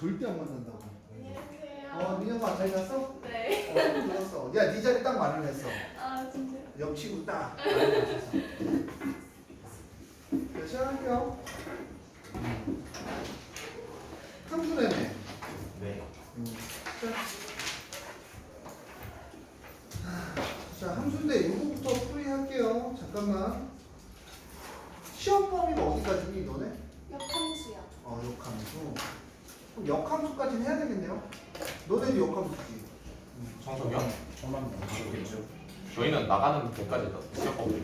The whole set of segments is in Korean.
절대 안 만난다고. 안녕하세요. 민혁아 잘 잤어? 네. 들었어. 야, 네 자리 딱 마련했어. 아 진짜. 옆치고 딱 마련했어. 자, 시작할게요. 함수네네. 네. 자, 함수인데 이거부터 풀이할게요. 잠깐만. 시험 범위가 어디까지니 너네? 역함수요. 역함수. 그럼 역함수까지는 해야 되겠네요. 너네도 역함수지. 청소년? 천만 그렇겠죠. 저희는 나가는 데까지 시험 범위.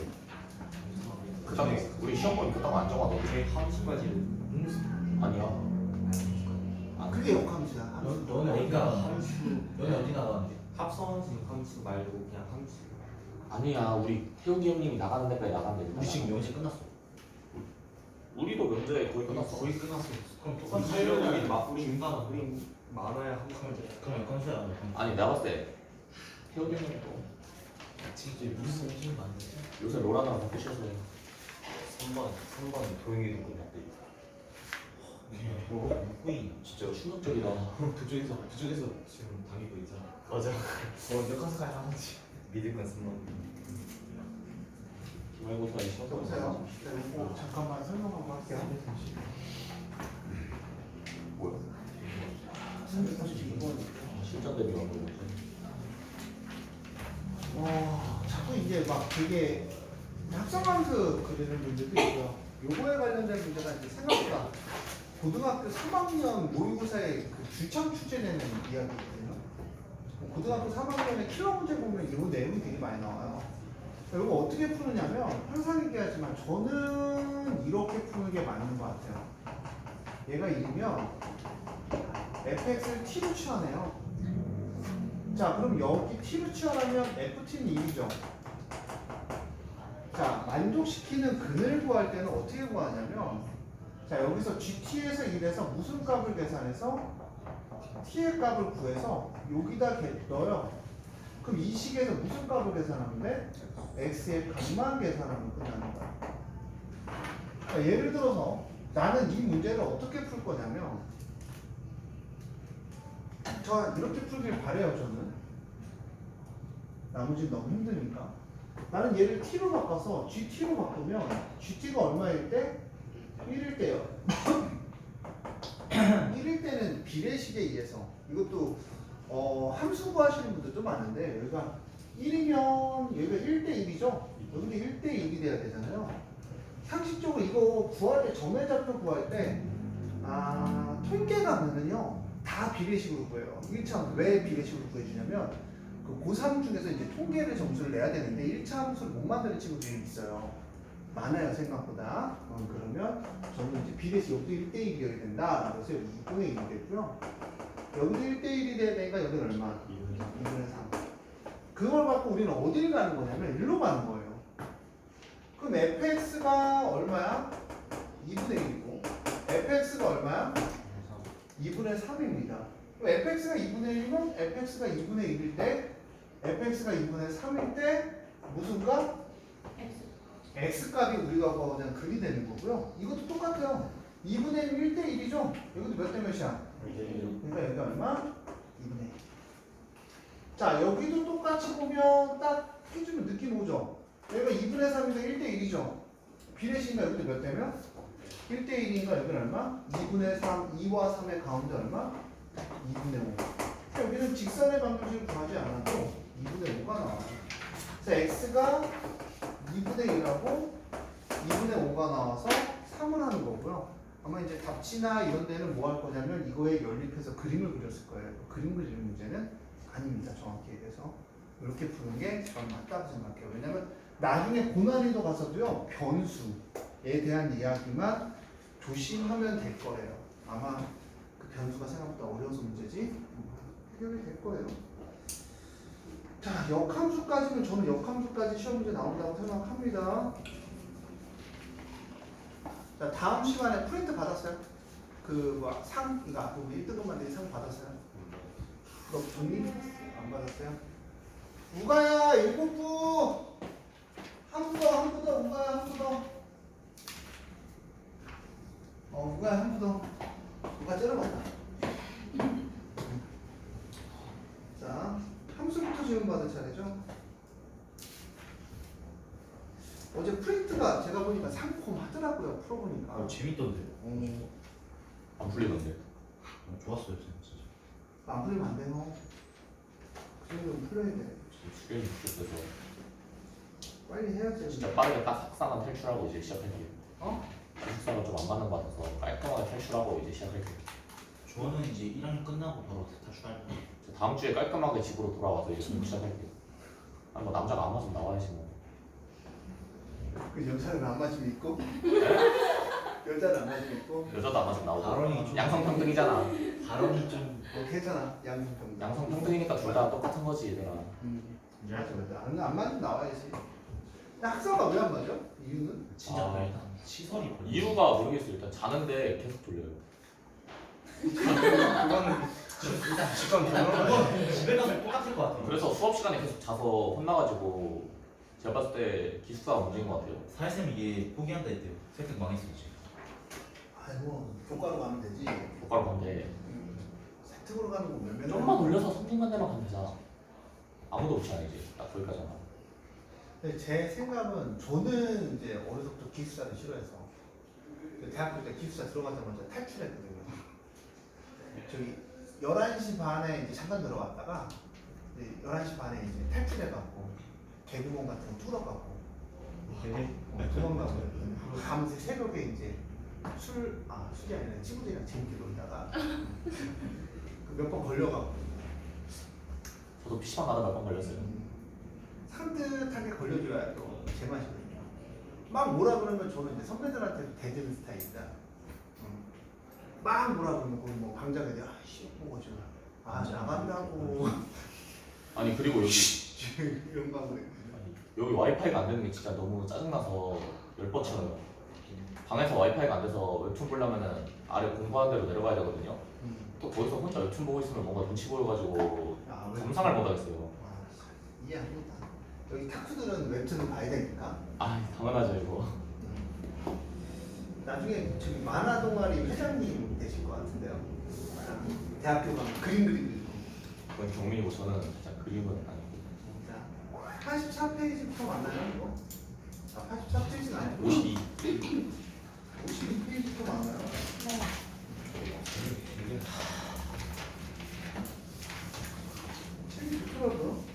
그다음에 우리 시험 범위 그딴 거안 정하던데. 저희 함수까지는 아니야. 아, 그게 역함수야. 함수. 너는 어디가 함수? 너는 어디 나가는데? 합성함수 함수 말고 그냥 함수. 아니야. 우리 태욱이 형님이 나가는 데까지 나가는데. 우리 지금 영시 끝났어. 우리도 면접에 거의 끝났어. 거의 끝났어. 그럼 우리 똑같이 하려면 하려면 우리 우리 많아야 함수. 그럼 건수야. 아니 내가 봤을 때 태욱이 형님도 진짜 무슨 무슨 맞는데? 요새 로라나랑 바꾸셔서 3번 도영이 듣고 났대. 후이. 진짜 충격적이다. 그쪽에서 지금 당기고 있잖아. 맞아. 역한스까지 하는지. 믿을 건 3번. 기말고사 시험 범위. 여보세요? 이거 잠깐만 설명 한번 할게요. 뭐야? 332번. 실전 대비가 뭐지? 자꾸 이제 막 되게 합성함수 그리는 분들도 있고요. 요거에 관련된 문제가 이제 생각보다 고등학교 3학년 모의고사에 그 주창 출제되는 이야기거든요. 고등학교 3학년에 킬러 문제 보면 이 내용이 되게 많이 나와요. 이거 어떻게 푸느냐면 항상 얘기하지만 저는 이렇게 푸는 게 맞는 것 같아요. 얘가 1이면 fx를 t로 취하네요. 자, 그럼 여기 t로 취하려면 ft는 1이죠. 자, 만족시키는 근을 구할 때는 어떻게 구하냐면, 자, 여기서 gt에서 1에서 무슨 값을 계산해서 t의 값을 구해서 여기다 넣어요. 그럼 이 식에서 무슨 값을 계산하면 돼? x의 값만 계산하면 끝나는 거야. 자, 예를 들어서 나는 이 문제를 어떻게 풀 거냐면, 저 이렇게 풀길 바래요. 저는 나머지는 너무 힘드니까 나는 얘를 t로 바꿔서 gt로 바꾸면 gt가 얼마일 때? 1일 때요. 1일 때는 비례식에 의해서 이것도 함수 구하시는 분들도 많은데 여기가 1이면 여기가 1대 1이죠. 여기도 1대 1이 돼야 되잖아요. 상식적으로 이거 구할 때 점의 좌표 구할 때 통계 가면은요 다 비례식으로 구해요. 1차 왜 비례식으로 구해주냐면 그 고3 중에서 이제 통계를 점수를 내야 되는데 1차 함수를 못 만드는 친구들이 있어요. 많아요 생각보다. 그러면 저는 이제 비례식 여기도 1대 1이어야 된다. 그래서 여기 2분의 1이 됐고요. 여기도 1대 1이 돼야 되니까 여기는 얼마? 2분의 3. 그걸 갖고 우리는 어디를 가는 거냐면 1로 가는 거예요. 그럼 fx가 얼마야? 2분의 1이고 fx가 얼마야? 2분의 3입니다. 그럼 fx가 2분의 1이면 fx가 2분의 1일 때 fx가 2분의 3일 때 무슨 값? x 값이 우리가 그냥 근이 되는 거고요. 이것도 똑같아요. 2분의 1, 1대 1이죠? 여기도 몇 대 몇이야? 그러니까 여기 얼마? 2분의 1. 자, 여기도 똑같이 보면 딱 해주면 느낌 오죠? 여기가 2분의 3인데 1대 1이죠? 비례식이니까 여기도 몇 대면? 1대 1이니까 여기는 얼마? 2분의 3, 2와 3의 가운데 얼마? 2분의 5. 여기는 직선의 방정식을 구하지 않아도 2분의 5가 나와요. 그래서 x가 2분의 1하고 2분의 5가 나와서 3을 하는 거고요. 아마 이제 답지나 이런 데는 뭐 할 거냐면 이거에 연립해서 그림을 그렸을 거예요. 그림 그리는 문제는 아닙니다. 정확히 얘기해서. 이렇게 푸는 게 저는 맞다고 생각해요. 왜냐면 나중에 고난이도 가서도요. 변수에 대한 이야기만 조심하면 될 거예요. 아마 그 변수가 생각보다 어려워서 문제지 해결이 될 거예요. 자, 역함수까지는 저는 역함수까지 시험 문제 나온다고 생각합니다. 자, 다음 시간에 프린트 받았어요? 상, 이거 앞으로 1등급 만들기 상 받았어요? 너 종이 안 받았어요? 우가야, 7부! 한 부 더, 우가야, 한 부 더. 우가야, 한 부 더. 우가 째려봤다. 어제 프린트가 제가 보니까 상콤하더라고요. 풀어보니까. 재밌던데. 안 풀리던데. 좋았어요 진짜. 안 풀리면 안 돼요. 그 정도는 풀려야 돼. 수련이 부족해서 빨리 해야지. 진짜 빠르게 딱 석사만 탈출하고 이제 시작할게요. 어? 기숙사가 좀 안 맞는 것 같아서 깔끔하게 탈출하고 이제 시작할게요. 저는 이제 1학년 끝나고 바로 탈출할 거예요. 저 다음 주에 깔끔하게 집으로 돌아와서 이제 공부 시작할게요. 아니 뭐 남자가 안 맞으면 나와야지 뭐. 그 여자를 안 맞으면 있고 여자를 안 맞으면 있고 여자도 안 맞으면 나오고. 발언이 좀 양성평등이잖아. 발언이 좀 괜찮아. 양성평등. 양성평등이니까 둘 다 똑같은 거지 얘들아. 맞아 맞아. 안 맞으면 나와야지. 근데 학사가 왜 안 맞아? 이유는? 진짜 아. 말다 시설이 별로. 이유가 모르겠어요. 일단 자는데 계속 졸려요. 그거는 일단 직관 경험을 집에 가서 똑같을 것 같아요. 그래서 수업 시간에 계속 자서 혼나가지고 제가 봤을 때 기숙사가 문제인 것 같아요. 사회쌤 이게 포기한다 했대요. 설득 망했어 이제. 아이고 교과로 가면 되지. 교과로 건데 세특으로 가는 거 몇몇 좀만 올려서 3등간대만 가면 되잖아. 아무도 없지 않아 이제 딱 거기까지만. 근데 제 생각은 저는 이제 어려서부터 기숙사를 싫어해서 대학교 때 기숙사 들어가자마자 탈출했거든요. 저기 11시 반에 이제 잠깐 들어갔다가 이제 11시 반에 이제 탈출해갖고 개구멍 같은 거 뚫어갖고 도망가고 밤새 새벽에 이제 술이 아니라 친구들이랑 재밌게 놀다가 몇 번 걸려갖고 저도 PC방 가다 몇 번 걸렸어요. 산뜻하게 걸려줘야 또 제맛이거든요. 막 뭐라 그러면 저는 이제 선배들한테도 대드는 스타일이다. 막 뭐라 그러면 뭐 방장애들 아씨 뭐지 아 나간다고 아니 그리고 여기 이런 거 하고 아니, 여기 와이파이가 안 되는 게 진짜 너무 짜증나서 10번 쳐요. 방에서 와이파이가 안 돼서 웹툰 보려면은 아래 공부하는 대로 내려가야 되거든요. 또 거기서 혼자 웹툰 보고 있으면 뭔가 눈치 보여가지고 감상을 못 하겠어요. 이해합니다. 여기 탁수들은 웹툰을 봐야 되니까 아 당연하죠 이거. 나중에 저기 만화 동아리 회장님 되실 것 같은데요. 대학교 가면 그림 그리고 그건 경민이고 저는 진짜 그림은 아니고. 자 84페이지부터 만나요 이거? 아 84페이지는 아니고 52. 52페이지부터 만나요. 네. 책이 좋더라고요.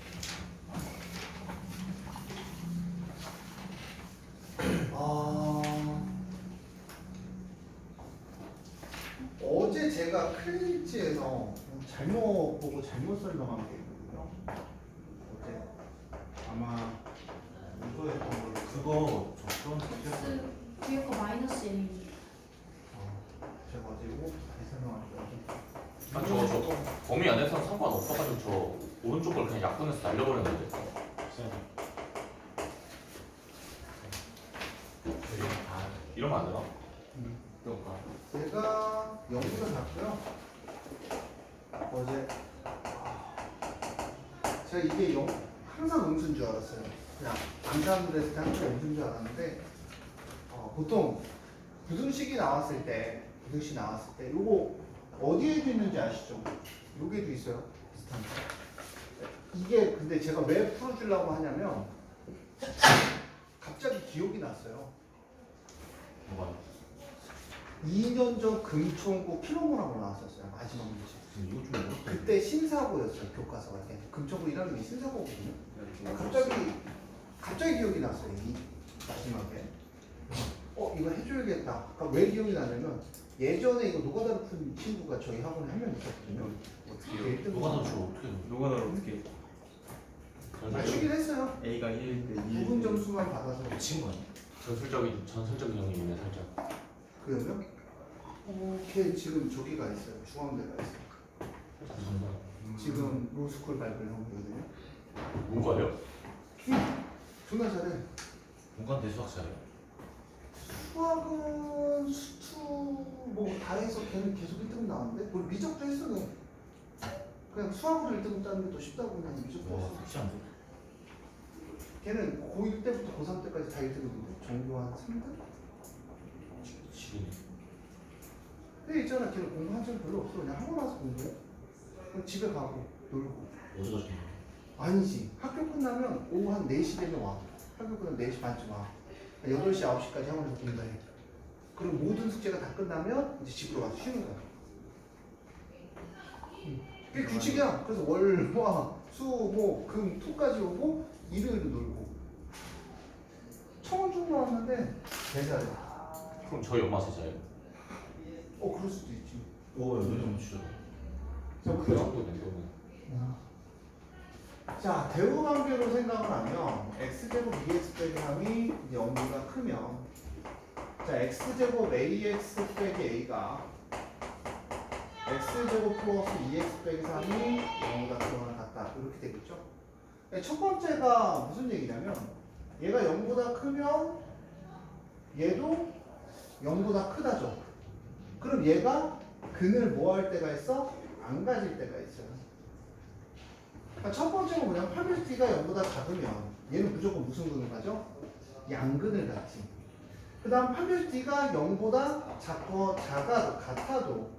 어제 제가 클리치에서 잘못 보고 잘못 설명한 게 있거든요. 어제 아마 이거였던 걸로 그거 저 처음 X 뒤에 거 마이너스 1. 제가 어제 이거 다시 설명할게요. 아니 저 범위 안에서는 상관없어가지고 저 오른쪽 걸 그냥 약분해서 날려버렸는데. 이러면 안 되나? 제가 연구를 갔고요. 어제 제가 이게 항상 음수인 줄 알았어요. 그냥 암산을 했을 때 항상 음수인 줄 알았는데 보통 부등식이 나왔을 때 요거 어디에도 있는지 아시죠? 여기에도 있어요. 비슷한 거. 이게 근데 제가 왜 풀어주려고 하냐면 갑자기 기억이 났어요. 뭐가요? 2년 전 금천구 피로모라고 나왔었어요. 마지막 문제. 이거 좀 어렵다. 그때 신사고였어요. 교과서가. 금천구 1학년이 신사고거든요. 갑자기 기억이 났어요. 이 마지막에. 이거 해줘야겠다. 그러니까 왜 기억이 나냐면 예전에 이거 노가다를 푼 친구가 저희 학원에 한 명 있었거든요. 어떻게 1등 누가 더 줘? 어떻게 줘? 노가다를 어떻게 맞추긴 했어요. A가 1대 2 부분 점수만 받아서. 미친 거 아니야? 전술적인 형님이네 살짝. 그러면 걔 지금 저기가 있어요. 중앙대가 있어요. 지금 로스쿨 밟을 형이거든요. 뭔가요? 존나 잘해. 공간 대수학자예요. 수학은 수투 뭐 다 해서 걔는 계속 1등 나왔는데 뭘 미적도 했어. 그냥 수학으로 1등 따는 게 더 쉽다고 그냥 미적도 와 했어. 쉽지 않대. 걔는 고1 때부터 고3 때까지 다 1등이거든요. 정교 한 3등? 지금 근데 있잖아, 걔는 공부한 적이 별로 없어. 그냥 학원 와서 공부해. 그럼 집에 가고 놀고. 어디가 좋냐? 아니지. 학교 끝나면 오후 한 4시 되면 와. 학교 끝나면 4시 반쯤 와. 8시, 9시까지 학원에서 공부해. 그리고 모든 숙제가 다 끝나면 이제 집으로 가서 쉬는 거야. 그게 규칙이야. 그래서 월, 화, 수, 목, 금, 토까지 오고 일요일도 놀고. 청원 중으로 왔는데 대사래. 그럼 저희 엄마 제자예요. 그럴 수도 있지. 오 여기 좀 주죠. 자, 그 볼게요. 정도 정도는. 자, 대우 관계로 생각을 하면 x제곱 bx 빼기 3이 이제 0보다 크면 자, x제곱 ax 빼기 a가 x제곱 플러스 2x 빼기 3이 0보다 크거나 같다. 이렇게 되겠죠? 첫 번째가 무슨 얘기냐면 얘가 0보다 크면 얘도 0보다 크다죠. 그럼 얘가 근을 뭐 할 때가 있어? 안 가질 때가 있어요. 그러니까 첫 번째는 뭐냐면 파멸티가 0보다 작으면 얘는 무조건 무슨 근을 가져? 양근을 갖지. 그 다음 파멸티가 0보다 같아도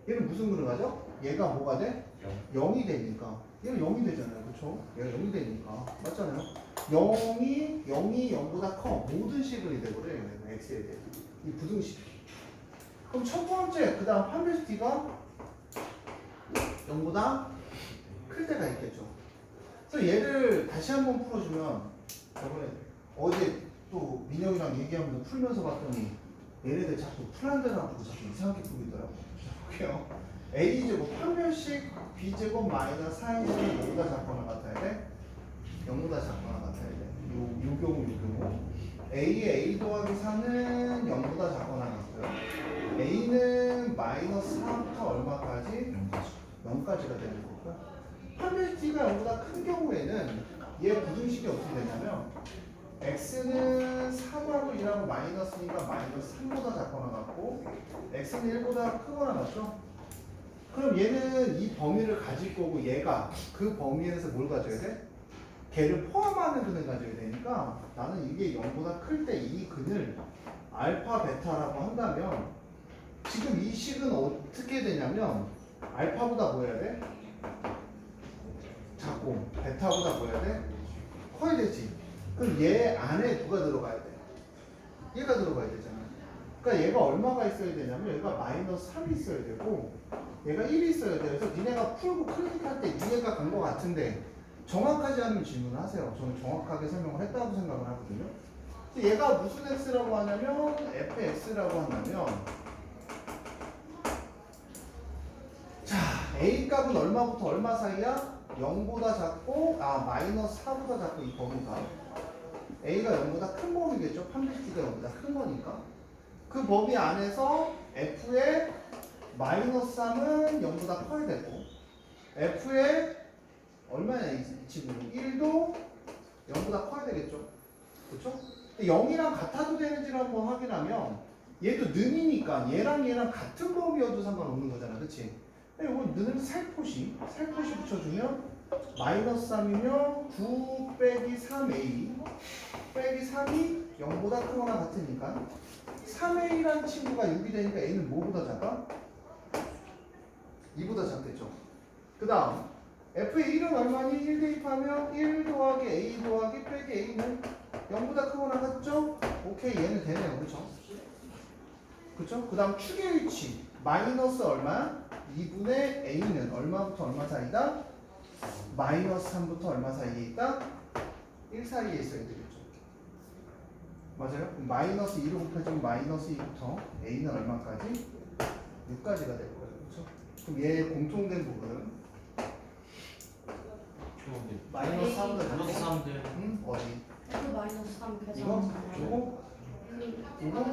얘는 무슨 근을 가져? 얘가 뭐가 돼? 0이 되니까 얘는 0이 되잖아요. 그쵸? 얘가 0이 되니까 맞잖아요. 0이 0보다 커. 모든 식을 되버려. x에 대해 이 부등식. 그럼 첫 번째 그 다음 파멸티가 0보다 클 때가 있겠죠. 그래서 얘를 다시 한번 풀어주면 저번에 어제 또 민영이랑 얘기하면서 풀면서 봤더니 얘네들 자꾸 풀한대라고 자꾸 이상하게 풀고 있더라고. 볼게요. a제곱 판별식 b제곱 마이너스 4a제곱이 뭐보다 작거나 같아야 돼? 0보다 작거나 같아야 돼. 요 경우 a의 a 더하기 4는 0보다 작거나 같고요. a는 마이너스 4부터 얼마까지? 0까지가 되는 거고요. 판별t가 0보다 큰 경우에는 얘 부등식이 어떻게 되냐면 x는 3하고 1하고 마이너스니까 마이너스 3보다 작거나 같고 x는 1보다 크거나 같죠? 그럼 얘는 이 범위를 가질 거고 얘가 그 범위에서 뭘 가져야 돼? 걔를 포함하는 근을 가져야 되니까 나는 이게 0보다 클 때 이 근을 알파 베타라고 한다면 지금 이 식은 어떻게 되냐면 알파보다 뭐 해야 돼? 작고 베타보다 뭐 해야 돼? 커야 되지. 그럼 얘 안에 누가 들어가야 돼? 얘가 들어가야 되잖아. 그러니까 얘가 얼마가 있어야 되냐면 얘가 마이너스 3이 있어야 되고 얘가 1이 있어야 돼. 그래서 니네가 풀고 클릭할 때 이해가 간 것 같은데 정확하지 않으면 질문을 하세요. 저는 정확하게 설명을 했다고 생각을 하거든요. 그래서 얘가 무슨 x라고 하냐면 fx라고 한다면 자, a 값은 얼마부터 얼마 사이야? 0보다 작고 마이너스 4보다 작고 이 범위가 a가 0보다 큰 범위겠죠. 판별t가 0보다 큰 거니까 그 범위 안에서 f의 마이너스 3은 0보다 커야 되고 f의 얼마냐 이 친구는 1도 0보다 커야 되겠죠. 그렇죠? 0이랑 같아도 되는지를 한번 확인하면 얘도 는이니까 얘랑 같은 범위여도 상관없는 거잖아. 그치? 이건 는을 살포시 붙여주면 마이너스 3이면 9 빼기 3a 빼기 3이 0보다 크거나 같으니까 3a라는 친구가 6이 되니까 a는 뭐보다 작아? 2보다 작겠죠. 그 다음 f의 1은 얼마니? 1 대입하면 1 더하기 a 더하기 빼기 a는 0보다 크거나 같죠? 오케이 얘는 되네요. 그쵸? 그쵸? 그 다음 축의 위치 마이너스 얼마? 2분의 a는 얼마부터 얼마 사이다? 마이너스 3부터 얼마 사이에 있다? 1 사이에 있어야 되겠죠. 맞아요? 그럼 마이너스 2로 곱해주면 마이너스 2부터 a는 얼마까지? 6까지가 될 거예요. 그렇죠? 그럼 얘 공통된 부분은 마이너스 3보다 플러스 작아? 3들 응? 어디? F 마이너스 3 이거? 계산하잖아요. 요거? 이거?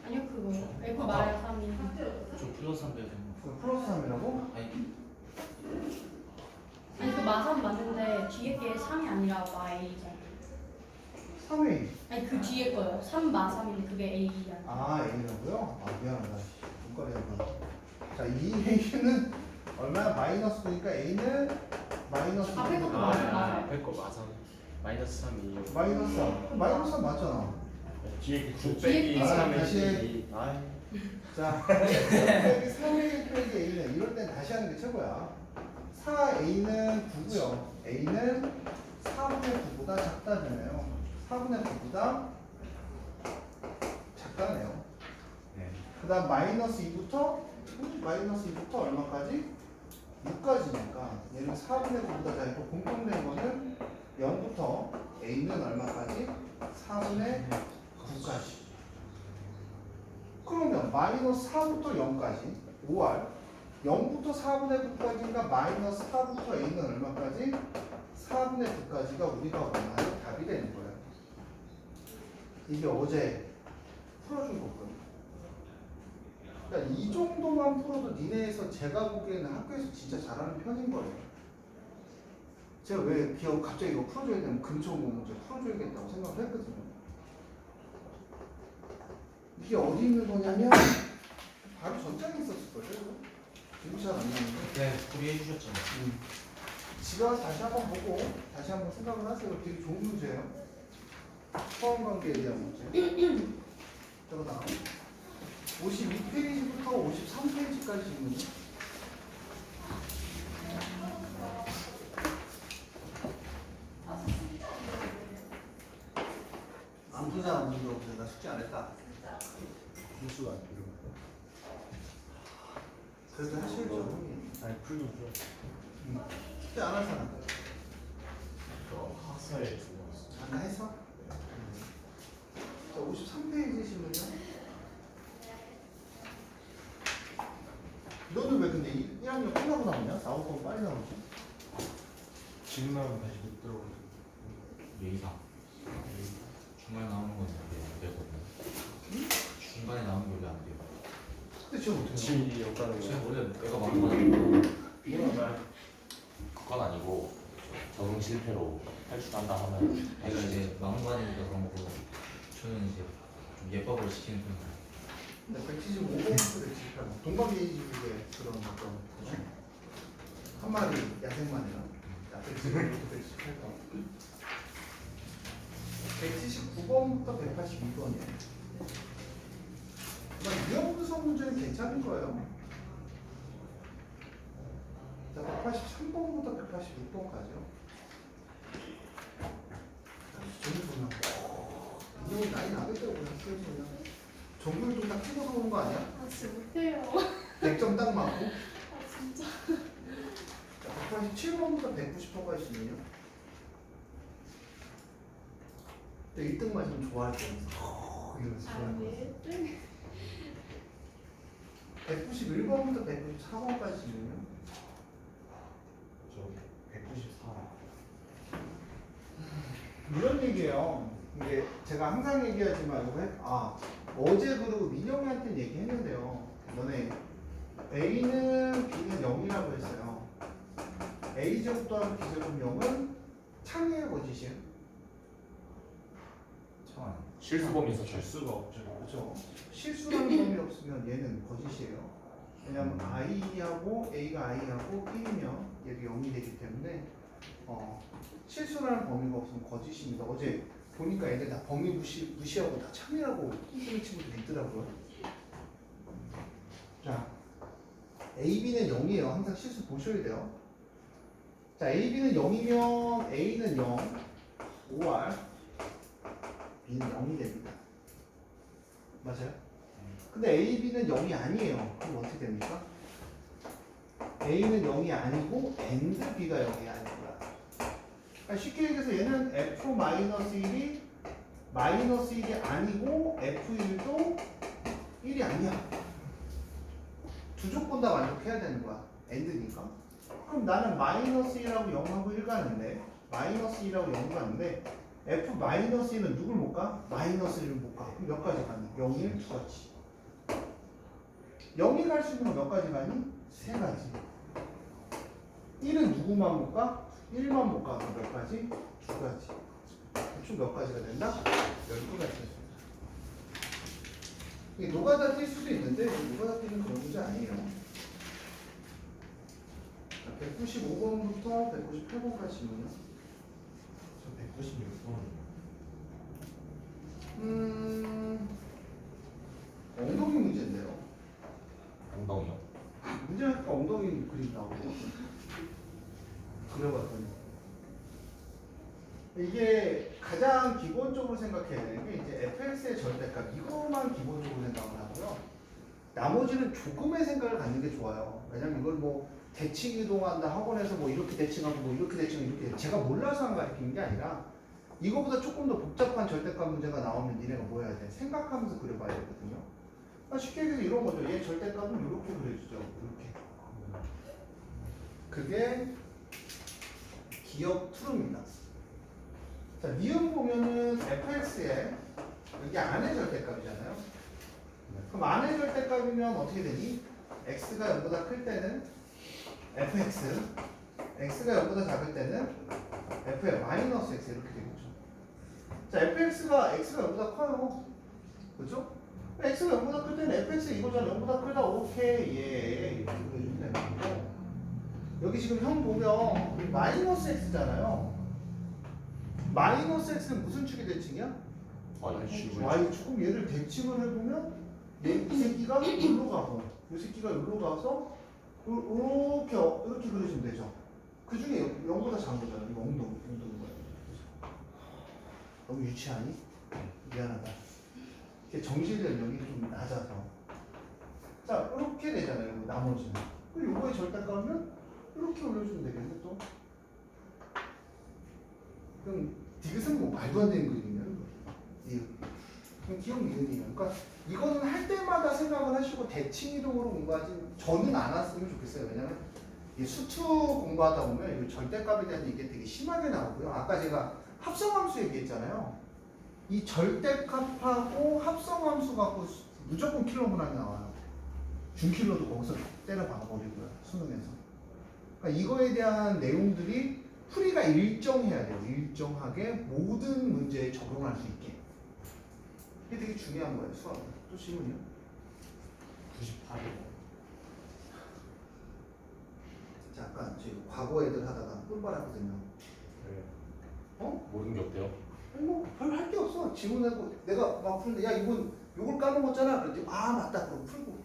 아니요 그거요. F 마이너스 3이 저 플러스 3들 그 플러스 3이라고? 아니 아니 그 마삼 맞는데 뒤에 게 3이 아니라 Y죠. 3회 아니 그 뒤에 거요. 3 마삼인데 그게 A야. A라고요? 미안하다. 눈가리가. 자, 이 A는 얼마야? 마이너스 9니까 A는 마이너스 앞에 9. 것도 맞아. 앞에 거 맞아. 마이너스 3이 마이너스 3. 마이너스 3 맞잖아. 뒤에 9 뒤에 빼기 거. 3의 다시 해. 2. 아, 자, 빼기 3A 빼기 A는 이럴 땐 다시 하는 게 최고야. 4A는 9고요. A는 4분의 9보다 작다잖아요. 4분의 9보다 같다네요. 네. 그 다음 마이너스 2부터 얼마까지? 6까지니까 얘는 4분의 9보다 작고 공통된 거는 0부터 a는 얼마까지? 4분의 9까지. 그러면 마이너스 4부터 0까지 5R 0부터 4분의 9까지니까 마이너스 4부터 a는 얼마까지? 4분의 9까지가 우리가 원하는 답이 되는 거예요. 이게 어제 풀어준 거거든요. 그러니까 이 정도만 풀어도 니네에서 제가 보기에는 학교에서 진짜 잘하는 편인 거예요. 제가 왜 기억 갑자기 이거 풀어줘야 되면 근처 문제 풀어줘야겠다고 생각을 했거든요. 이게 어디 있는 거냐면 바로 전장에 있었을걸요. 기억이 잘 안 나는데. 네, 풀이해 주셨잖아요. 지가 다시 한번 보고 다시 한번 생각을 하세요. 되게 좋은 문제예요. 포함 관계에 대한 문제. 저거 나 52페이지부터 53페이지까지 있는데. 안 푸자 문제 없어요. 나 숙제 안 했다. 무수가 안 필요. 그래도 하실죠. 아니 풀면 풀어. 숙제 안 할 사람. 저 학사에 들어왔어. 안 했어? 자, 53페이지시면요. 너는 왜 근데 1학년 끝나고 나오냐? 나올 거면 빨리 나오지. 지금 나오면 다시 못 들어오고. 예의상. 중간에 나오는 건 안 되거든요. 중간에 나오는 게 원래 안 돼요. 근데 지금 어떻게 나와? 지금 역가는 지금 거. 원래 내가 말한 건 아니고 이거나 그건 아니고 적응 실패로 탈출한다 하면 내가 이제 마음관이니까 그런 거고 저는 이제 좀 예법을 시키는 편이에요. 175번부터 178번. 동방예의지국의 그런 어떤 한 마리 야생마니라. 175번부터 178번. 179번부터 182번이에요. 유형 분석 문제는 괜찮은 거예요. 자, 183번부터 186번까지요. 정말 이형이 나이 나겠다고 그냥 그냥 정글 좀딱 찍어서 오는 거 아니야? 아 진짜 못해요. 100점 딱 맞고. 아 진짜. 자, 187번부터 190번까지 있으면요. 1등 맞으면 좋아할 거면서 이러면서 좋아할 거면서. 아니 191번부터 194번까지 있으면요. 저 194. 이런 얘기예요. 근데 제가 항상 얘기하지만 어제 그리고 민영이한테 얘기했는데요. 너네 A는 B는 0이라고 했어요. A제곱 더하기 B제곱 0은 창의의 거짓이에요. 참. 실수범위 있었죠. 줄 수가 없죠. 그렇죠. 실수라는 범위 없으면 얘는 거짓이에요. 왜냐하면 I하고 A가 I하고 B면 얘도 0이 되기 때문에 실수라는 범위가 없으면 거짓입니다. 어제 보니까 애들 다 범위 무시하고 다 참이라고 뚱뚱이 친구들이 있더라고요. 자, AB는 0이에요. 항상 실수 보셔야 돼요. 자, AB는 0이면 A는 0, 5R, B는 0이 됩니다. 맞아요? 근데 AB는 0이 아니에요. 그럼 어떻게 됩니까? A는 0이 아니고 AND B가 0이 아닌 거야. 그러니까 쉽게 얘기해서 얘는 F-1이 마이너스 1이 아니고 F1도 1이 아니야. 두 조건 다 만족해야 되는 거야. AND니까. 그럼 나는 마이너스 1하고 0하고 1 가는데 마이너스 1하고 0 가는데 F-1은 누굴 못 가? 마이너스 1을 못 가. 그럼 몇 가지 가니? 0, 1, 두 가지. 0이 갈 수 있는 거 몇 가지 가니? 세 가지. 1은 누구만 못 가? 1만 못 가. 그럼 몇 가지? 두 가지. 총 몇 가지가 된다? 12가지가 이게 노가다 뛸 수도 있는데 노가다 뛰는 그런 문제 아니에요. 195번부터 198번까지는요. 저 196번. 엉덩이 문제인데요. 엉덩이요. 문제니까 엉덩이 그림 나오고 그려봤더니 이게 가장 기본적으로 생각해야 되는 게 이제 fx의 절대값 이거만 기본적으로 생각을 하고요. 나머지는 조금의 생각을 갖는 게 좋아요. 왜냐면 이걸 뭐 대칭 이동한다 학원에서 뭐 이렇게 대칭하고 뭐 이렇게 대칭하고 이렇게 제가 몰라서 안 가르치는 게 아니라 이거보다 조금 더 복잡한 절대값 문제가 나오면 니네가 뭐 해야 돼? 생각하면서 그려봐야 되거든요. 쉽게 얘기해서 이런 거죠. 얘 절대값은 이렇게 그려주죠. 이렇게. 그게 기억 투르입니다. 자, 니은 보면은 fx에 여기 안의 절대값이잖아요. 그럼 안의 절대값이면 어떻게 되니? x가 0보다 클 때는 fx, x가 0보다 작을 때는 f의 마이너스 x 이렇게 되겠죠. 자, fx가 x가 0보다 커요. 그죠? x가 0보다 클 때는 fx 이거잖아. 0보다 크다. 오케이. 예. 이렇게 보여주면 되는 거고. 여기 지금 형 보면 마이너스 x잖아요. 마이너스 x는 무슨 축이 대칭이야? y축. 얘를 대칭을 해보면 이 새끼가 여기로 가고 이 새끼가 여기로 가서 이렇게 그려주면 되죠. 그 중에 0보다 작은 거잖아. 이거 엉덩이 거야. 너무 유치하니? 미안하다. 정실 연령이 좀 낮아서. 자, 이렇게 되잖아요. 나머지는. 요거의 절대값은 이렇게 올려주면 되겠네, 또. 그럼 디귿은 뭐 말도 안 되는 그림이에요. 그럼 기억 이은이에요. 그러니까 이거는 할 때마다 생각을 하시고 대칭 이동으로 공부하지 저는 안 왔으면 좋겠어요. 왜냐면 이 수투 공부하다 보면 이 절대값에 대한 얘기가 되게 심하게 나오고요. 아까 제가 합성함수 얘기했잖아요. 이 절대값하고 합성함수 갖고 무조건 킬로문항이 나와요. 준킬로도 거기서 때려 박아버리고요. 수능에서. 그러니까 이거에 대한 내용들이 풀이가 일정해야 돼요. 일정하게 모든 문제에 적용할 수 있게. 이게 되게 중요한 거예요. 수학은. 또 질문이요? 98이요. 자, 아까 저희 과거 애들 하다가 꿀빨았거든요. 모든 게 없대요. 아니 별 할 게 없어. 질문하고 내가 막 풀는데 야 이건 요걸 까먹었잖아. 그랬더니 아 맞다. 그럼 풀고.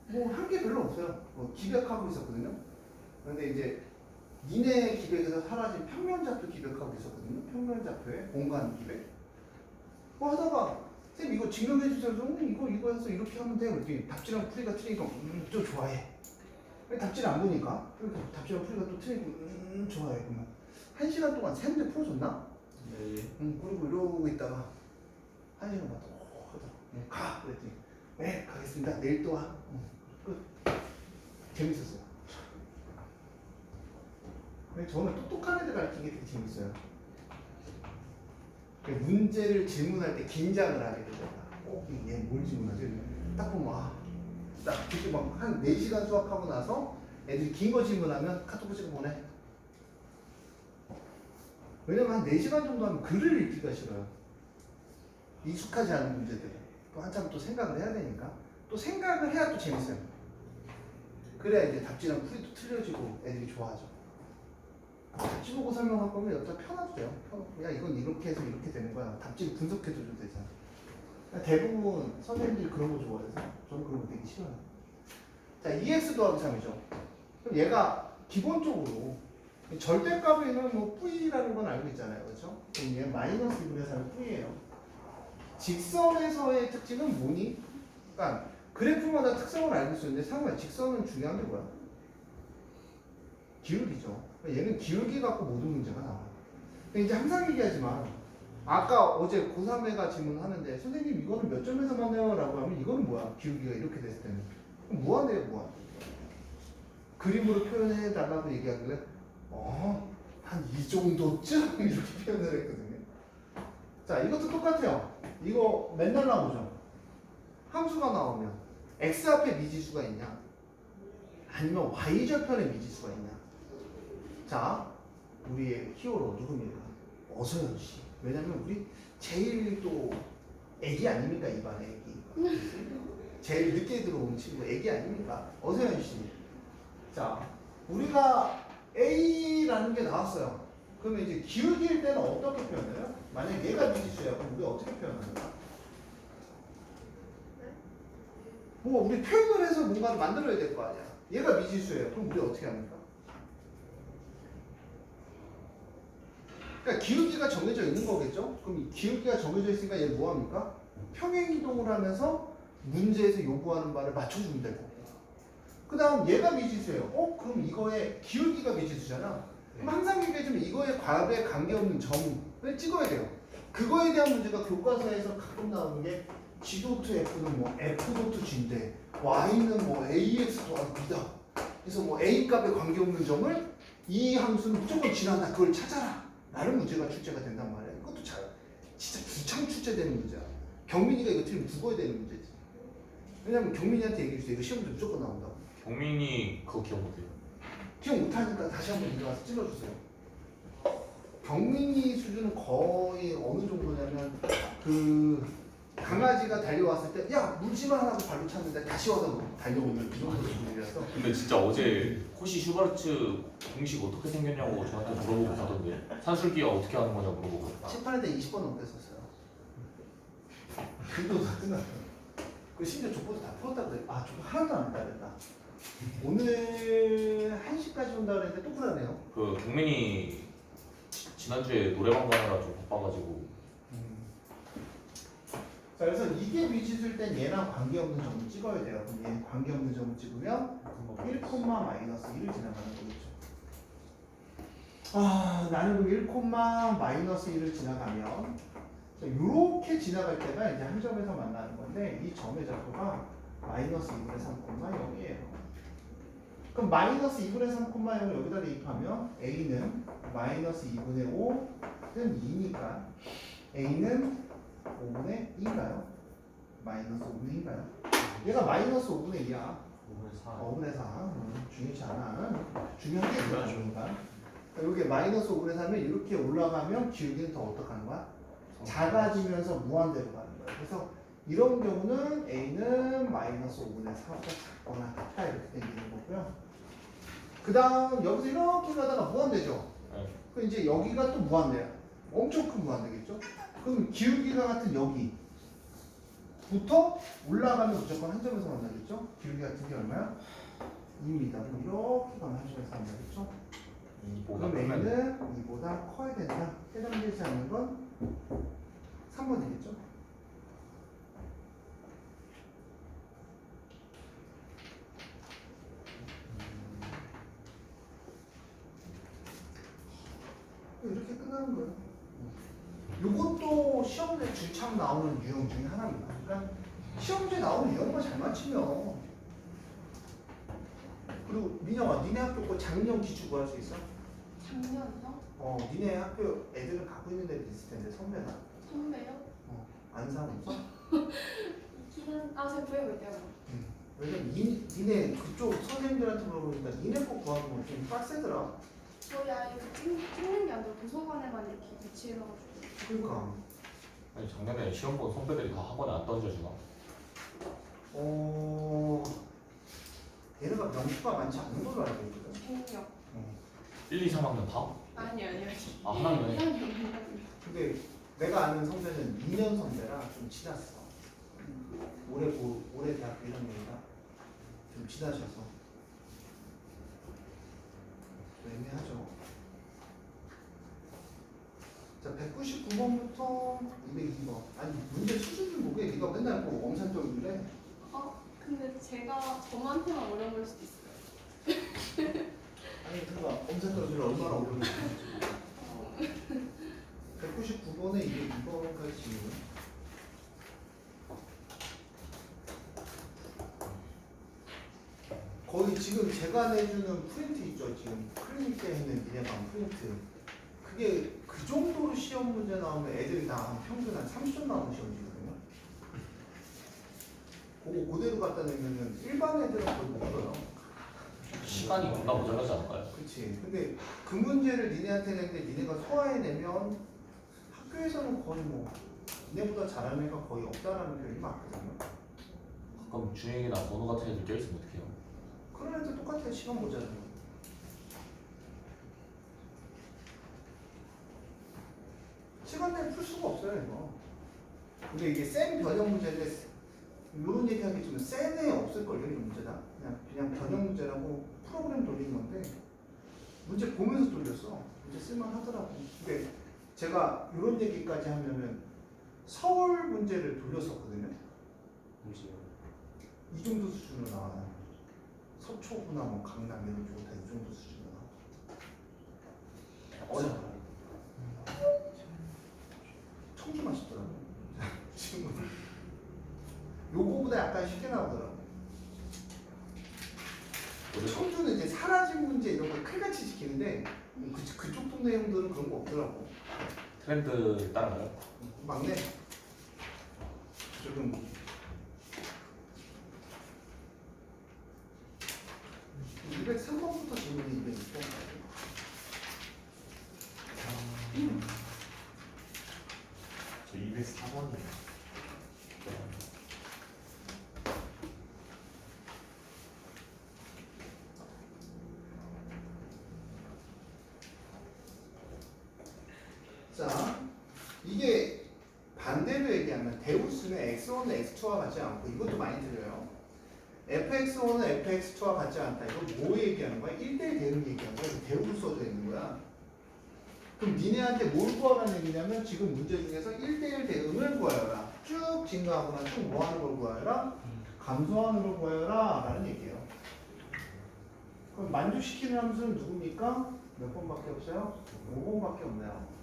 뭐 할 게 별로 없어요. 기백하고 있었거든요. 그런데 이제 니네 기백에서 사라진 평면좌표 기백하고 있었거든요. 평면좌표에 공간 기백. 뭐 하다가 쌤 이거 증명해 주세요. 이거 해서 이렇게 하면 돼. 그랬더니 답지랑 풀이가 틀리니까 좀 좋아해. 답지를 안 보니까 답지랑 풀이가 또 틀리고 좋아해. 그러면 1시간 동안 세 문제 풀어줬나? 네. 그리고 이러고 있다가 1시간 맞다. 가! 그랬더니 네 가겠습니다. 내일 또 와. 끝. 재밌었어요. 근데 저는 똑똑한 애들 가르치는 게 되게 재밌어요. 문제를 질문할 때 긴장을 하게 되잖아. 얘 뭘 질문하지? 딱 보면 딱 그렇게 막 한 4시간 수학하고 나서 애들이 긴 거 질문하면 카톡을 찍어 보내. 왜냐면 한 4시간 정도 하면 글을 읽기가 싫어요. 익숙하지 않은 문제들. 또 한참 또 생각을 해야 되니까. 또 생각을 해야 또 재밌어요. 그래야 이제 답지랑 풀이도 틀려지고 애들이 좋아하죠. 답지 보고 설명할 거면 여기다 펴놔도 돼요. 펴놓고 야 이건 이렇게 해서 이렇게 되는 거야. 답지를 분석해줘도 되잖아. 대부분 선생님들이 그런 거 좋아해서 저는 그런 거 되게 싫어요. 자, 2x 더하기 3이죠. 그럼 얘가 기본적으로 절대값에는 뭐 V라는 건 알고 있잖아요. 그렇죠? 그럼 얘 마이너스 2분의 3이 V예요. 직선에서의 특징은 뭐니? 그러니까 그래프마다 특성을 알고 있었는데 상관 직선은 중요한 게 뭐야? 기울기죠. 얘는 기울기 갖고 모든 문제가 나와요. 근데 이제 항상 얘기하지만 아까 어제 고3애가 질문하는데 선생님 이거는 몇 점에서 만나요? 라고 하면 이거는 뭐야? 기울기가 이렇게 됐을 때는 그럼 무한대요 무한. 그림으로 표현해 달라고 얘기하길래 한 이 정도쯤 이렇게 표현을 했거든요. 자, 이것도 똑같아요. 이거 맨날 나오죠. 함수가 나오면 x 앞에 미지수가 있냐 아니면 y절편에 미지수가 있냐. 자, 우리의 히어로 누굽니까? 어서연 씨. 왜냐면 우리 제일 또 애기 아닙니까? 이반의 애기. 제일 늦게 들어온 친구 애기 아닙니까? 어서연 씨. 자, 우리가 A라는 게 나왔어요. 그러면 이제 기울기일 때는 어떻게 표현해요? 만약 얘가 미지수야. 그럼 우리가 어떻게 표현합니까? 뭐 우리 표현을 해서 뭔가를 만들어야 될 거 아니야. 얘가 미지수예요. 그럼 우리 어떻게 합니까? 그러니까 기울기가 정해져 있는 거겠죠? 그럼 이 기울기가 정해져 있으니까 얘 뭐합니까? 평행이동을 하면서 문제에서 요구하는 바를 맞춰주면 될 거고. 그 다음 얘가 미지수예요. 그럼 이거의 기울기가 미지수잖아. 그럼 항상 얘기해주면 이거의 값에 관계없는 점을 찍어야 돼요. 그거에 대한 문제가 교과서에서 가끔 나오는 게 G.F는 뭐 F.G인데 Y는 뭐 AX 더하기 B다. 그래서 뭐 A 값에 관계없는 점을 이 함수는 무조건 지난다. 그걸 찾아라. 라는 문제가 출제가 된단 말이야. 이것도 진짜 부창 출제되는 문제야. 경민이가 이거 틀리면 죽어야 되는 문제지. 왜냐면 경민이한테 얘기해주세요. 이거 시험에 무조건 나온다고. 경민이 그거 기억 못해요. 기억 못하니까 다시 한번 일어나서 찔러주세요. 경민이 수준은 거의 어느 정도냐면 그 강아지가 달려왔을 때 야 물지마 하고 발로 찼는데 다시 와서 달려오는 그 정도 수준이라서. 근데 진짜 어제 호시 슈바르츠 공식 어떻게 생겼냐고 저한테 물어보고 가던데 산술기가 어떻게 하는 거냐 물어보고. 칠판에다 20번 넘게 썼어요. 그도 다 끝났어요. 그 심지어 족보도 다 풀었다고 그래. 족보 하나도 안 했다 그랬다. 오늘 1시까지 온다 그랬는데 또 풀었네요. 그 경민이 지난주에 노래방 가느라 좀 바빠가지고. 자, 그래서 이게 미지수일 땐 얘랑 관계없는 점을 찍어야 돼요. 그럼 얘 관계없는 점을 찍으면 1, 마이너스 1을 지나가는 거겠죠. 나는 그럼 1, 마이너스 1을 지나가면 이렇게 지나갈 때가 이제 한 점에서 만나는 건데 이 점의 좌표가 마이너스 2분의 3, 0이에요. 그럼 마이너스 2분의 3, 0을 여기다 대입하면 A는 마이너스 2분의 5는 2니까 A는 5분의 2인가요? 마이너스 5분의 2인가요? 얘가 마이너스 5분의 2야. 5분의 4. 5분의 4. 중요치 않아. 중요한 게 뭐야, 중요가. 여기 마이너스 5분의 3이 이렇게 올라가면 기울기는 더 어떡하는 거야? 작아지면서 무한대로 가는 거야. 그래서 이런 경우는 A는 마이너스 5분의 4보다 작거나 같다 이렇게 되는 거고요. 그 다음 여기서 이렇게 가다가 무한대죠? 네. 그럼 이제 여기가 또 무한대야. 엄청 큰 무한대겠죠? 그럼 기울기가 같은 여기부터 올라가면 무조건 한 점에서 만나겠죠? 기울기 같은 게 얼마야? 2입니다. 그럼 이렇게 가면 한 점에서 만나겠죠? 그럼 A는 2보다 커야 된다. 해당되지 않는 건 3번이겠죠? 이렇게 끝나는 거예요. 이것도 시험에 주창 나오는 유형 중에 하나입니다. 그러니까 시험지에 나오는 유형만 잘 맞추면. 그리고 민영아, 니네 학교 거 작년 기출 구할 수 있어? 작년이요? 니네 학교 애들은 갖고 있는 애들 있을 텐데 선배나. 선배요? 아는 사람 없어? 있기는 제가 구해볼게요. 왜냐면 니네 그쪽 선생님들한테 물어보니까 니네 거 구하면 좀 빡세더라. 저희 아이가 찍는 게 아니라 도서관에만 이렇게 배치해놔가지고. 그러니까. 아니 작년에 시험 본 선배들이 다 학원에 안 던져주나? 얘네가 명수가 많지 않은 걸로 알고 있거든. 백력. 1, 2, 3학년 다? 아니요. 아 한 학년에? 근데 내가 아는 선배는 2년 선배라 좀 친했어. 올해 대학교 1학년이라 좀 친하셔서 애매하죠. 자, 199번부터 202번. 아니 문제 수준 좀 보게. 네가 맨날 뭐 엄산적이래. 근데 저한테만 어려운 걸 수도 있어요. 아니 그가 엄산적이 얼마나 어려운지. 199번에 202번까지. 거의 지금 제가 내주는 프린트 있죠. 지금 클리닉 때 있는 미네방 프린트. 그게 그 정도로 시험 문제 나오면 애들이 다 한 평균 한 30점 나오는 시험지거든요. 그거 그대로 갖다 내면은 일반 애들은 거의 못 풀어요. 시간이 겁나 모자라지 않을까요? 그치. 근데 그 문제를 니네한테 내는데 니네가 소화해내면 학교에서는 거의 뭐 니네보다 잘하는 애가 거의 없다라는 표현이 많거든요. 가끔 준영이나 번호 같은 애들 껴있으면 어떡해요? 그런 애들 똑같아요. 시간 모자라요. 시간 내에 풀 수가 없어요, 이거. 근데 이게 센 변형 문제인데, 이런 얘기하기 좀 센 애 없을걸요, 이런 문제다. 그냥 변형 문제라고 프로그램 돌리는 건데, 문제 보면서 돌렸어. 문제 쓸만하더라고. 근데 제가 이런 얘기까지 하면은 서울 문제를 돌렸었거든요. 이 정도 수준으로 나와요. 서초구나 뭐 강남 이런 쪽은 다 이 정도 수준으로 나와요. 어려워요. 청주 맛있더라고요. 지금 요거보다 약간 쉽게 나오더라고요. 청주는 이제 사라진 문제 이런 걸 칼같이 지키는데 그쪽 동네 형들은 그런 거 없더라고. 트렌드 따라가요? 막내 조금 203번부터 질문이 206번. 저 204번이에요. 자, 이게 반대로 얘기하면 대우수는 x1은 x2와 같지 않고 이것도 많이 들려요. fx1은 fx2와 같지 않다. 이거 뭐 얘기하는 거야? 1대1 대응 얘기하는 거야. 이거 대우로 써져 있는 거야. 그럼 니네한테 뭘 구하라는 얘기냐면 지금 문제 중에서 1대1 대응을 구하여라. 쭉 증가하거나 쭉 뭐 하는 걸 구하여라? 감소하는 걸 구하여라 라는 얘기예요. 그럼 만족시키는 함수는 누굽니까? 몇 번밖에 없어요? 5번밖에 없네요.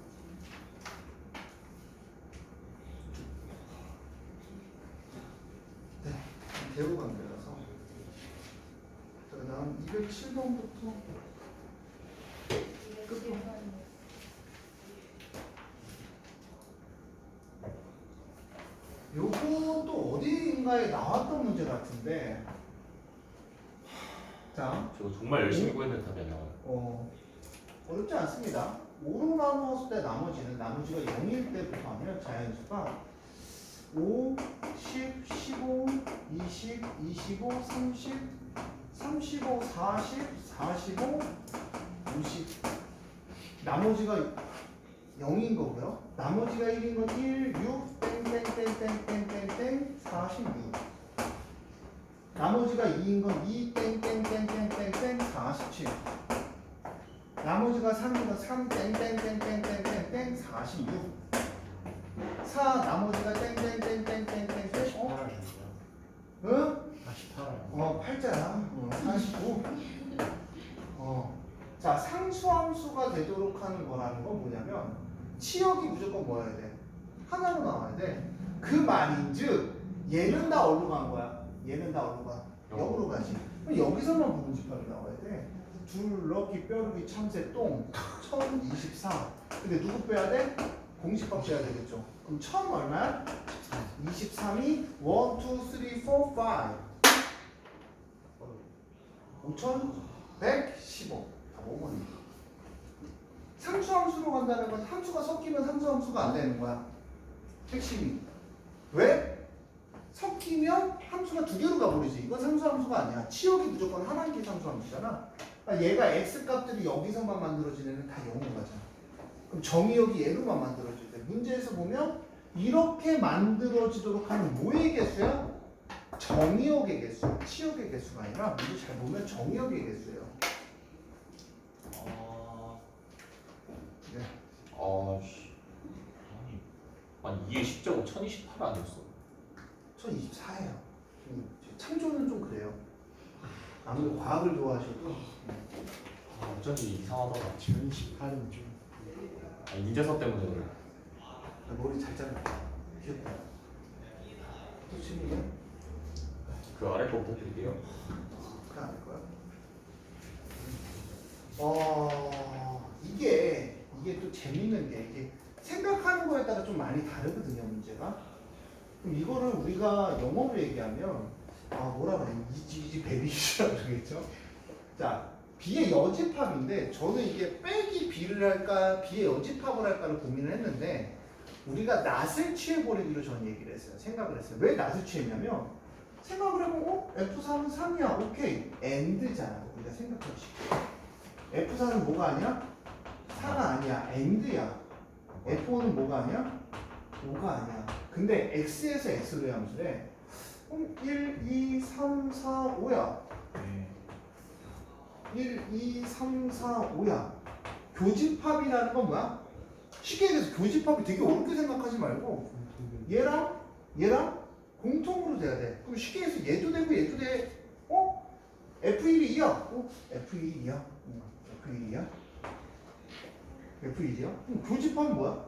네, 대우 관계라서. 자, 그 다음 207번부터 요것도 어디인가에 나왔던 문제 같은데. 자, 저 정말 열심히 구했는데 답이 안 나와요. 어렵지 않습니다. 5로 나누었을 때 나머지가 0일 때부터 하면 자연수가 5, 10, 15, 20, 25, 30, 35, 40, 45, 50. 나머지가 0인 거고요. 나머지가 1인 건 1, 6, 땡땡땡땡땡땡땡 46. 나머지가 2인 건 2, 땡땡땡땡땡땡 47. 나머지가 3인 건 3, 땡땡땡땡땡땡땡 46. 4, 나머지가 땡땡땡땡땡땡땡 응? 48. 8자야. 49. 자, 상수함수가 되도록 하는 거라는 건 뭐냐면 치역이 무조건 뭐여야 돼? 하나로 나와야 돼. 그 말인즉 얘는 다 어디로 간 거야? 얘는 다 어디로 가? 0으로 가지. 그럼 여기서만 부분집합이 나와야 돼. 둘, 럭키, 뼈르기, 참새, 똥 1024. 근데 누구 빼야 돼? 공식밥 빼야 되겠죠. 그럼 1000 얼마야? 23이 1, 2, 3, 4, 5 5115. 다 5번입니다. 상수함수로 간다는 건 함수가 섞이면 상수함수가 안 되는 거야. 핵심이. 왜? 섞이면 함수가 두 개로 가버리지. 이건 상수함수가 아니야. 치역이 무조건 하나의 상수함수잖아. 그러니까 얘가 x값들이 여기서만 만들어진 애는 다 0으로 가잖아. 그럼 정의역이 얘로만 만들어질 때 문제에서 보면 이렇게 만들어지도록 하는 뭐의 개수야? 정의역의 개수, 치역의 개수가 아니라 문제 잘 보면 정의역의 개수예요. 네. 아씨. 아니 이게 10제곱 1028 아니었어? 1024예요. 참조는 좀 그래요. 아무래도 과학을 좋아하셔도 어쩐지 이상하더라. 1028은 좀. 아니 문제서 때문에 그래. 머리 잘 잘랐다. 귀엽다. 또 질문이야? 그 아래 거 부탁드릴게요. 그냥 안 할 거야? 이게 또 재밌는 게 이게 생각하는 거에 따라 좀 많이 다르거든요, 문제가. 그럼 이거를 우리가 영어로 얘기하면 뭐라 그래? 이지 베리시라고 그러겠죠? 자, B의 여집합인데 저는 이게 빼기 B를 할까 B의 여집합을 할까를 고민을 했는데 우리가 낫을 취해버리기로 전 얘기를 했어요. 생각을 했어요. 왜 낫을 취했냐면 생각을 해보고 F4는 3이야. 오케이. AND잖아. 우리가 생각하기 쉽게. F4는 뭐가 아니야? 4가 아니야. AND야. F5는 뭐가 아니야? 5가 아니야. 근데 X에서 X로 함수래. 그럼 1, 2, 3, 4, 5야. 네. 1, 2, 3, 4, 5야. 교집합이라는 건 뭐야? 쉽게 얘기해서 교집합이 되게 어렵게 생각하지 말고 얘랑 공통으로 돼야 돼. 그럼 쉽게 해서 얘도 되고 얘도 돼. F1이 2야. F1이 2야. F1이야. F1이야? 그럼 교집합은 뭐야?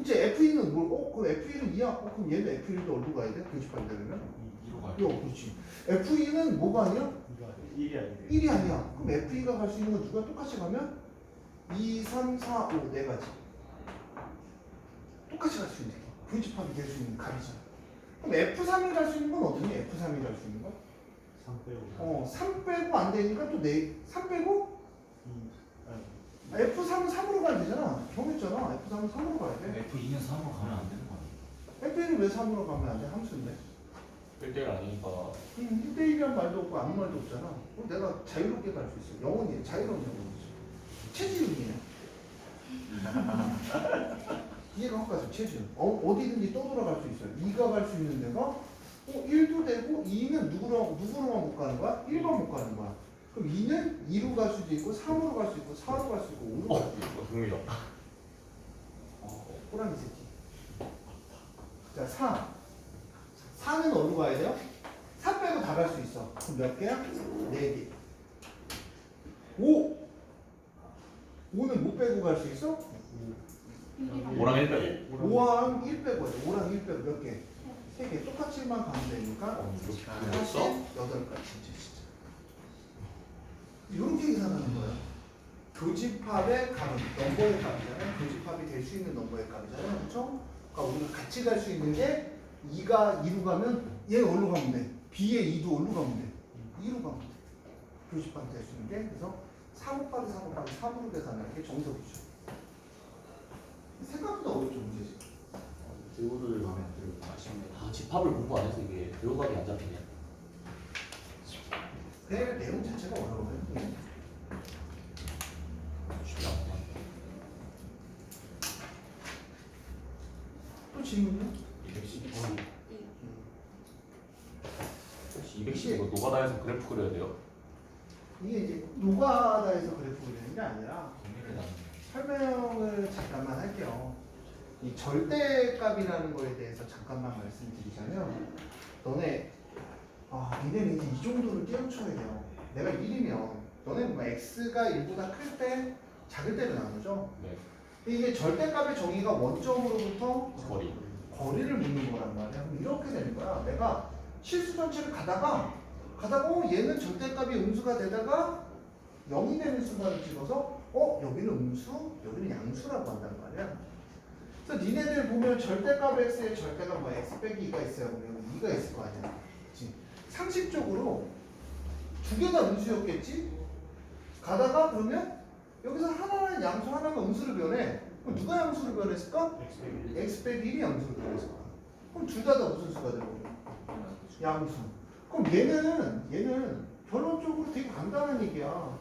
이제 F1은 뭘? 그럼 F1은 2야. 그럼 얘는 F1도 어디로 가야 돼? 교집합이 되려면? 2로 가요. 그렇지. F2는 뭐가 아니야? 이거 1이 아니에요. 1이 아니야. 그럼 F2가 갈 수 있는 건 누가 똑같이 가면? 2, 3, 4, 5, 네 가지. 똑같이 갈 수 있는 게. 교집합이 될 수 있는 값이잖아. 그럼 F3이 갈 수 있는 건 어디니? F3이 갈 수 있는 건? 3 빼고 3 빼고 안 되니까 또 3 빼고? 2 아니 F3은 3으로 가야 되잖아. 정했잖아. F3은 3으로 가야 돼. F2는 3으로 가면 안 되는 거 아니에요? F1은 왜 3으로 가면 안 돼? 함수인데. 1대1 아니니까 1대1이란 말도 없고 아무 말도 없잖아. 그럼 내가 자유롭게 갈 수 있어. 영원히 자유로운 영혼이지. 체지윤이야. 이해가 확 가죠. 체지윤. 어디든지 떠돌아갈 수 있어요. 2가 갈 수 있는 데가 1도 되고 2는 누구로만 못 가는 거야? 1번 못 가는 거야. 그럼 2는 2로 갈 수도 있고 3으로 갈 수 있고 4로 갈 수 있고 5로 갈 수 있고. 흥미다. 호랑이 새끼. 자, 4는 어디로 가야 돼요? 4 빼고 다 갈 수 있어. 그럼 몇 개야? 4개. 5는 못 빼고 갈 수 있어? 5랑 1 빼고 5랑 1 빼고 5랑 1 빼고 몇 개? 3개. 똑같이만 가면 되니까 이렇게 48가지. 진짜. 이렇게 계산하는 거예요. 교집합의 값은 넘버의 값이잖아요. 교집합이 될 수 있는 넘버의 값이잖아요. 그렇죠? 그러니까 우리가 같이 갈 수 있는 게 2가 2로 가면 얘는 어디로 가면 돼? B의 2도 어디로 가면 돼? 2로 가면 돼. 교집합이 될 수 있는 게 그래서 4 곱하기 4 곱하기 3으로 계산하는 게 정석이죠. 생각보다 어렵죠 문제지. 들고들 마음에 안 들고 아쉽네. 집합을 공부 안 해서 이게 배우각이 안 잡히네. 그냥 내용 자체가 어려워요. 쉽지 않구나. 또 질문이요? 210. 혹시 210 이거 노가다에서 그래프 그려야 돼요? 이게 이제 노가다에서 그래프 그리는 게 아니라 정리를 나누는 설명을 잠깐만 할게요. 이 절대값이라는 거에 대해서 잠깐만 말씀드리자면 니네는 이제 이 정도를 떼어쳐야 돼요. 내가 1이면 너네는 뭐 x가 1보다 클 때 작을 때로 나누죠. 네. 근데 이게 절대값의 정의가 원점으로부터 거리를 묻는 거란 말이야. 그럼 이렇게 되는 거야. 내가 실수 전체를 가다가 얘는 절대값이 음수가 되다가 0이 되는 순간을 찍어서 여기는 음수, 여기는 양수라고 한단 말이야. 그래서 니네들 보면 절대값 x의 절대값 뭐 x 빼기 2가 있어요. 그러면 2가 있을 거 아니야. 그치? 상식적으로 두 개가 음수였겠지? 가다가 그러면 여기서 하나는 양수, 하나가 음수를 변해. 그럼 누가 양수를 변했을까? x 빼기 1이 양수를 변했을 거야. 그럼 둘 다 무슨 수가 되고? 양수. 그럼 얘는 결론적으로 되게 간단한 얘기야.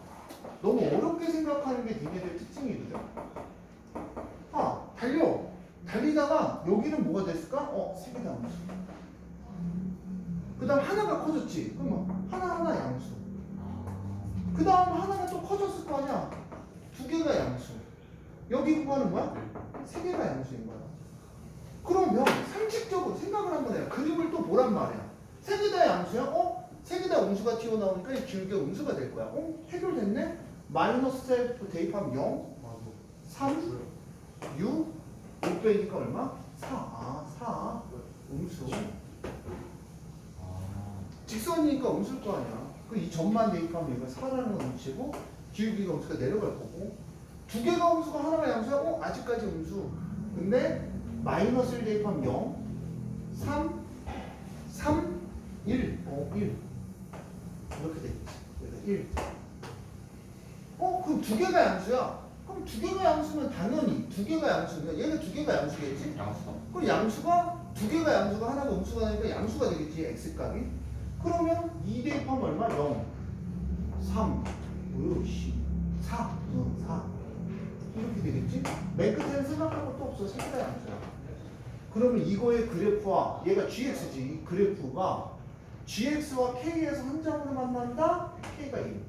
너무 어렵게 생각하는 게 니네들 특징이거든. 달리다가 여기는 뭐가 됐을까? 세 개 다 음수. 그 다음 하나가 커졌지. 그러면 하나 양수. 그 다음 하나가 또 커졌을 거 아니야. 두 개가 양수. 여기 구간은 뭐야? 세 개가 양수인 거야. 그러면 상식적으로 생각을 한번 해요. 그림을 또 보란 말이야. 세 개 다 양수야? 세 개 다 음수가 튀어나오니까 길게 음수가 될 거야. 해결됐네? 마이너스 대입하면 0, 3, 6, 5 빼니까 얼마? 4. 음수. 직선이니까 음수일 거 아니야. 이 점만 대입하면 얘가 4라는 건 음수고 길기가 음수가 내려갈 거고 두 개가 음수가 하나가 양수야? 아직까지 음수. 근데 마이너스를 대입하면 0, 3, 1. 1. 이렇게 되겠지. 1. 그럼 두 개가 양수야. 그럼 두 개가 양수면 당연히 두 개가 양수면 얘가 두 개가 양수겠지? 양수다. 그럼 양수가 두 개가 양수가 하나가 음수가 되니까 양수가 되겠지. x값이. 그러면 2 대입하면 얼마? 0, 3, 4. 4. 이렇게 되겠지? 맨 끝에는 생각할 것도 없어. 세 개가 양수야. 그러면 이거의 그래프와 얘가 gx지. 그래프가 gx와 k에서 한 점으로 만난다. k가 1.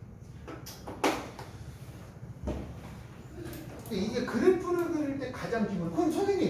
근데 이게 그래프를 그릴 때 가장 기본. 그건 선생님